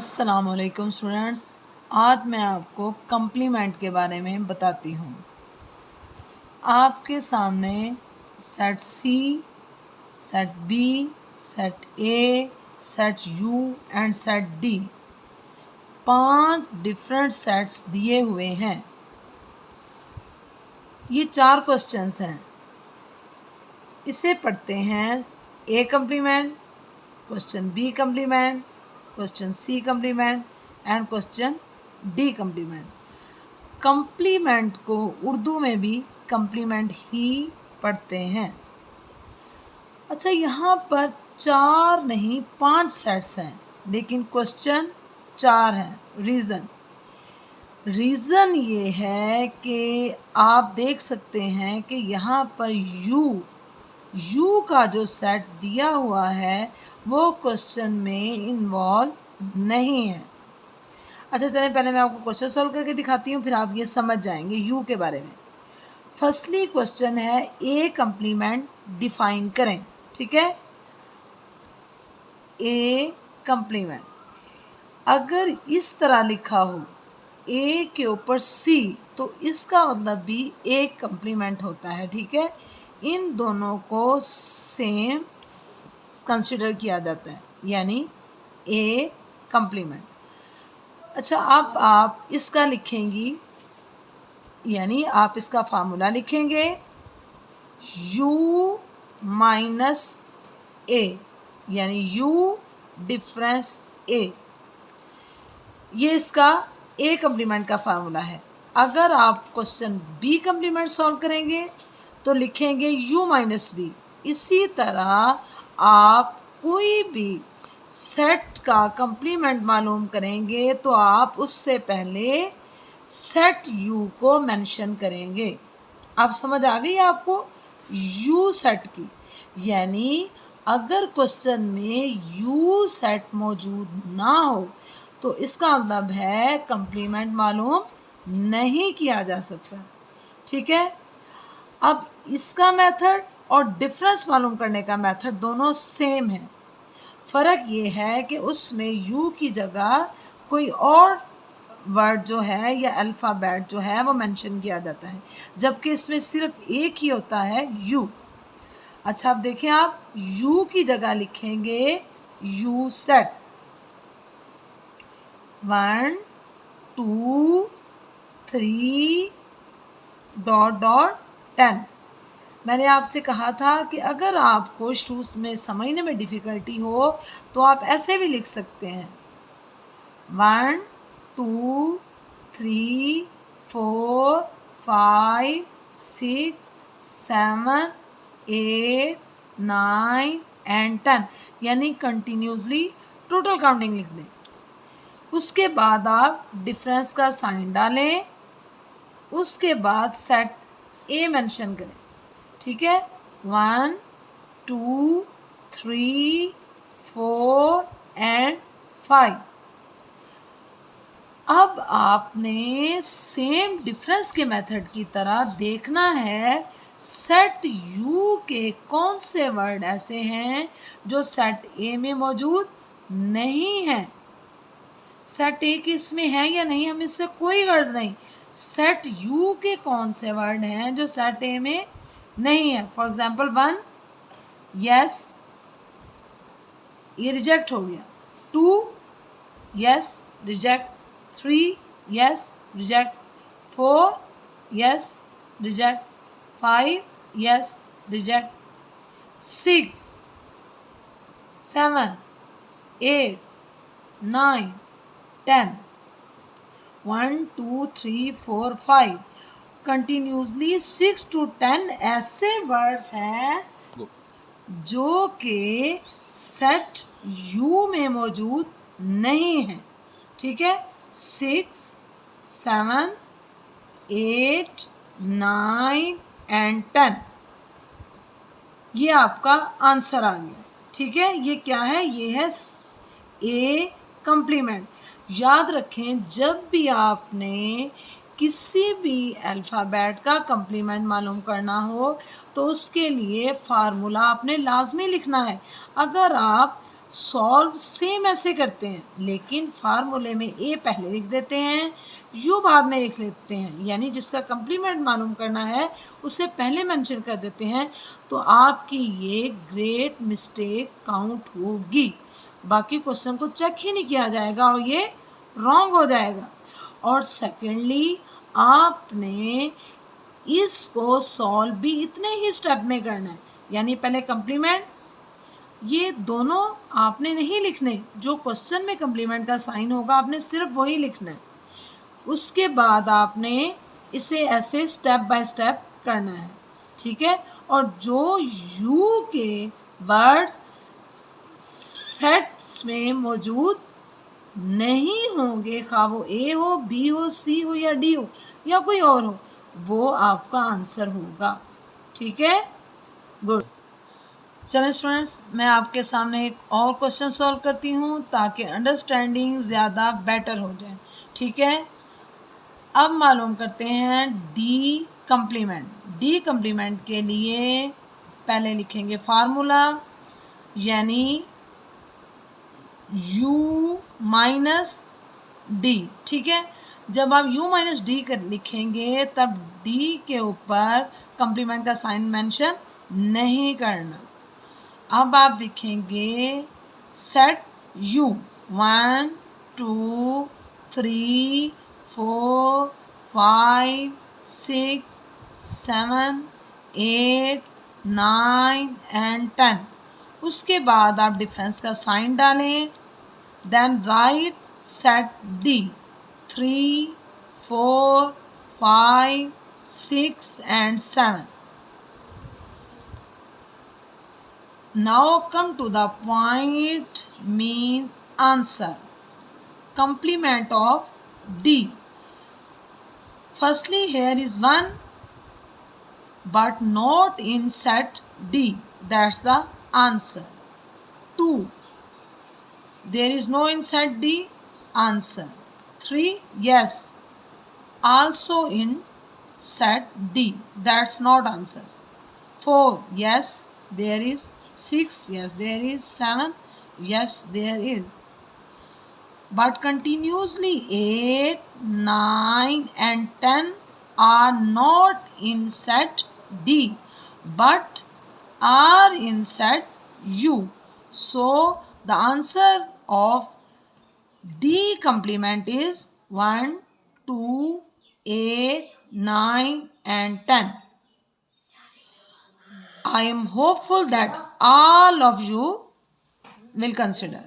अस्सलामुअलैकुम स्टूडेंट्स, आज मैं आपको कम्प्लीमेंट के बारे में बताती हूँ। आपके सामने set C, set B, set A, set U and set D 5 different sets दिए हुए हैं। ये 4 क्वेश्चंस हैं। इसे पढ़ते हैं A complement, question B complement, question C complement and question D complement. Complement को उर्दू में भी कम्प्लीमेंट ही पढ़ते हैं। अच्छा, यहाँ पर 4 नहीं 5 सेट्स हैं, लेकिन क्वेश्चन 4 हैं। रीज़न ये है कि आप देख सकते हैं कि यहाँ पर यू का जो सेट दिया हुआ है वो क्वेश्चन में इन्वॉल्व नहीं है। अच्छा, चलिए पहले मैं आपको क्वेश्चन सॉल्व करके दिखाती हूँ, फिर आप ये समझ जाएंगे यू के बारे में। फर्स्टली क्वेश्चन है ए कम्प्लीमेंट डिफाइन करें। ठीक है, ए कम्प्लीमेंट अगर इस तरह लिखा हो ए के ऊपर सी, तो इसका मतलब भी ए कम्प्लीमेंट होता है। ठीक है, इन दोनों को सेम कंसिडर किया जाता है, यानी ए कम्प्लीमेंट। अच्छा, अब आप इसका लिखेंगी, यानी आप इसका फार्मूला लिखेंगे u माइनस ए, यानी u डिफरेंस ए। ये इसका ए कम्प्लीमेंट का फार्मूला है। अगर आप क्वेश्चन बी कम्प्लीमेंट सॉल्व करेंगे तो लिखेंगे u माइनस बी। इसी तरह आप कोई भी सेट का कम्प्लीमेंट मालूम करेंगे तो आप उससे पहले सेट u को मेंशन करेंगे। अब समझ आ गई आपको u सेट की, यानी अगर क्वेश्चन में u सेट मौजूद ना हो तो इसका मतलब है कम्प्लीमेंट मालूम नहीं किया जा सकता। ठीक है, अब इसका मेथड और डिफरेंस मालूम करने का मेथड दोनों सेम है। फ़र्क ये है कि उसमें u की जगह कोई और वर्ड जो है या अल्फ़ाबेट जो है वो मेंशन किया जाता है, जबकि इसमें सिर्फ एक ही होता है u। अच्छा, अब देखें, आप u की जगह लिखेंगे u सेट 1 2 3 ... 10। मैंने आपसे कहा था कि अगर आपको शुरू में समझने में डिफ़िकल्टी हो तो आप ऐसे भी लिख सकते हैं 1 2 3 4 5 6 7 8 9 एंड 10, यानी कंटिन्यूसली टोटल काउंटिंग लिख दें। उसके बाद आप डिफरेंस का साइन डालें, उसके बाद सेट ए मेंशन करें। ठीक है, 1 2 3 4 एंड 5। अब आपने सेम डिफरेंस के मेथड की तरह देखना है सेट यू के कौन से वर्ड ऐसे हैं जो सेट ए में मौजूद नहीं हैं। सेट ए की इसमें है या नहीं, हमें इससे कोई गर्ज नहीं। सेट यू के कौन से वर्ड हैं जो सेट ए में नहीं है। फॉर एग्जाम्पल 1 यस, ये रिजेक्ट हो गया। 2 yes, reject. 3 yes, reject. 4 yes, reject. 5 yes, reject. 6 7 8 9 10 1 2 3 4 5 continuously 6 to 10 ऐसे वर्ड्स हैं जो कि सेट यू में मौजूद नहीं हैं। ठीक है, 6 7 8 9 एंड 10, ये आपका आंसर आ गया। ठीक है, ये क्या है, ये है ए कम्प्लीमेंट। याद रखें, जब भी आपने किसी भी अल्फ़ाबेट का कम्प्लीमेंट मालूम करना हो तो उसके लिए फार्मूला आपने लाजमी लिखना है। अगर आप सॉल्व सेम ऐसे करते हैं, लेकिन फार्मूले में ए पहले लिख देते हैं, यू बाद में लिख लेते हैं, यानी जिसका कंप्लीमेंट मालूम करना है उसे पहले मेंशन कर देते हैं, तो आपकी ये ग्रेट मिस्टेक काउंट होगी। बाकी क्वेश्चन को चेक ही नहीं किया जाएगा और ये रॉन्ग हो जाएगा। और सेकेंडली, आपने इसको सॉल्व भी इतने ही स्टेप में करना है, यानी पहले कंप्लीमेंट, ये दोनों आपने नहीं लिखने, जो क्वेश्चन में कंप्लीमेंट का साइन होगा आपने सिर्फ वही लिखना है। उसके बाद आपने इसे ऐसे स्टेप बाय स्टेप करना है, ठीक है। और जो यू के वर्ड्स सेट्स में मौजूद नहीं होंगे, खा वो ए हो, बी हो, सी हो या डी हो या कोई और हो, वो आपका आंसर होगा, ठीक है। गुड। चलें स्टूडेंट्स, मैं आपके सामने एक और क्वेश्चन सॉल्व करती हूँ ताकि अंडरस्टैंडिंग ज़्यादा बेटर हो जाए, ठीक है। अब मालूम करते हैं डी कंप्लीमेंट। डी कंप्लीमेंट के लिए पहले लिखेंगे फार्मूला, यानी u माइनस डी, ठीक है। जब आप u माइनस डी कर लिखेंगे तब d के ऊपर कंप्लीमेंट का साइन मेंशन नहीं करना। अब आप लिखेंगे सेट u 1 2 3 4 5 6 7 8 9 एंड 10। उसके बाद आप डिफरेंस का साइन डालें, then right set D 3 4 5 6 and 7। Now come to the point means answer. Complement of D. Firstly, here is 1 but not in set D. That's the answer. 2. There is no in set D. Answer. 3. Yes. Also in set D. That's not answer. 4. Yes, there is. 6. Yes, there is. 7. Yes, there is. But continuously 8, 9 and 10 are not in set D but are in set U. So the answer of D complement is 1, 2, 8, 9 and 10. I am hopeful that all of you will consider.